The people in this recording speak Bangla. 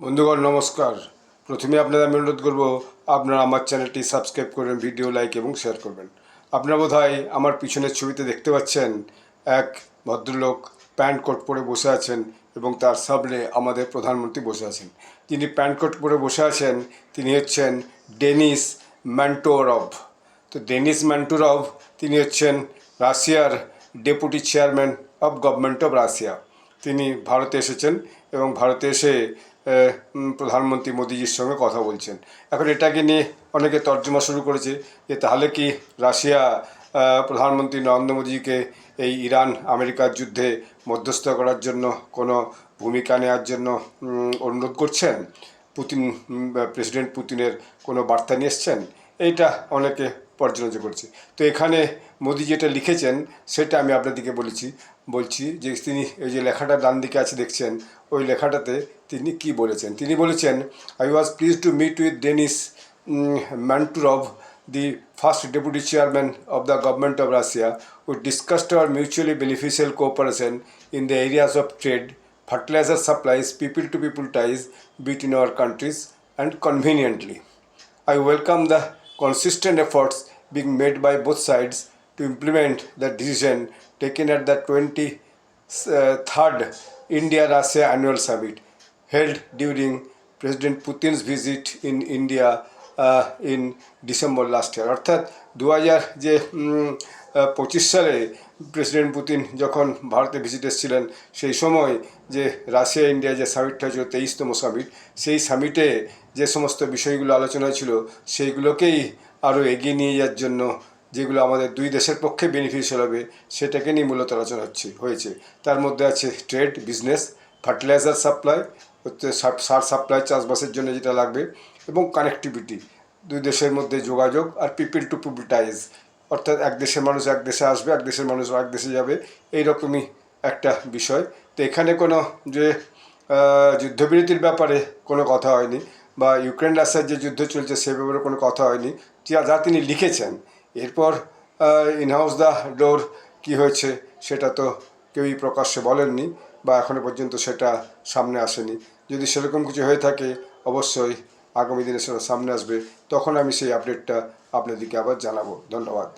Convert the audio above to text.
বন্ধুগণ নমস্কার। প্রথমে আপনাদের আমি অনুরোধ করব আপনারা আমার চ্যানেলটি সাবস্ক্রাইব করবেন, ভিডিও লাইক এবং শেয়ার করবেন। আপনারা বোধহয় আমার পিছনের ছবিতে দেখতে পাচ্ছেন এক ভদ্রলোক প্যান্ট কোট পরে বসে আছেন এবং তার সামনে আমাদের প্রধানমন্ত্রী বসে আছেন। যিনি প্যান্ট কোট পরে বসে আছেন তিনি হচ্ছেন ডেনিস ম্যান্টোরভ। তো ডেনিস ম্যান্টোরভ তিনি হচ্ছেন রাশিয়ার deputy chairman of government of Russia. তিনি ভারতে এসেছেন এবং ভারতে এসে প্রধানমন্ত্রী মোদিজির সঙ্গে কথা বলছেন। এখন এটাকে নিয়ে অনেকে তর্জমা শুরু করেছে যে তাহলে কি রাশিয়া প্রধানমন্ত্রী নরেন্দ্র মোদিজিকে এই ইরান আমেরিকার যুদ্ধে মধ্যস্থ করার জন্য কোনো ভূমিকা নেওয়ার জন্য অনুরোধ করছেন? প্রেসিডেন্ট পুতিনের কোনো বার্তা নিয়ে এসছেন? এইটা অনেকে পর্যালোচনা করছে। তো এখানে মোদি যেটা লিখেছেন সেটা আমি আপনাদেরকে বলছি যে তিনি এই যে লেখাটা ডান দিকে আছে দেখছেন, ওই লেখাটাতে তিনি কি বলেছেন। তিনি বলেছেন, I was please to meet with Denis Manturov, the first deputy chairman of the government of Russia. We discussed our mutually beneficial cooperation in the areas of trade, fertilizer supplies, people-to-people ties between our countries, and conveniently, I welcome the consistent efforts being made by both sides to implement the decision taken at the 23rd India-Russia Annual Summit held during President Putin's visit in India in December last year. অর্থাৎ 2025 সালে প্রেসিডেন্ট পুতিন যখন ভারতে ভিজিট এসেছিলেন, সেই সময় যে রাশিয়া ইন্ডিয়া যে সামিটটা হয়েছিল 23তম সামিট, সেই সামিটে যে সমস্ত বিষয়গুলো আলোচনা ছিল সেইগুলোকেই আরও এগিয়ে নিয়ে যাওয়ার জন্য, যেগুলো আমাদের দুই দেশের পক্ষে বেনিফিশিয়াল হবে, সেটাকে নিয়ে মূলত আলোচনা হয়েছে। তার মধ্যে আছে ট্রেড, বিজনেস, ফার্টিলাইজার সাপ্লাই, হচ্ছে সার সাপ্লাই, চাষবাসের জন্য যেটা লাগবে, এবং কানেক্টিভিটি, দুই দেশের মধ্যে যোগাযোগ, আর পিপল টু পিপল টাইজ, অর্থাৎ এক দেশের মানুষ এক দেশে আসবে, এক দেশের মানুষ এক দেশে যাবে, এইরকমই একটা বিষয়। তো এখানে কোনো যে যুদ্ধবিরতির ব্যাপারে কোনো কথা হয়নি, বা ইউক্রেন রাশিয়ার যে যুদ্ধ চলছে সে ব্যাপারে কোনো কথা হয়নি, যা তিনি লিখেছেন। এরপর ইনহাউস দ্য ডোর কী হয়েছে সেটা তো কেউই প্রকাশ্যে বলেননি, বা এখনও পর্যন্ত সেটা সামনে আসেনি। যদি সেরকম কিছু হয়ে থাকে অবশ্যই আগামী দিনে সেটা সামনে আসবে, তখন আমি সেই আপডেটটা আপনাদেরকে আবার জানাবো। ধন্যবাদ।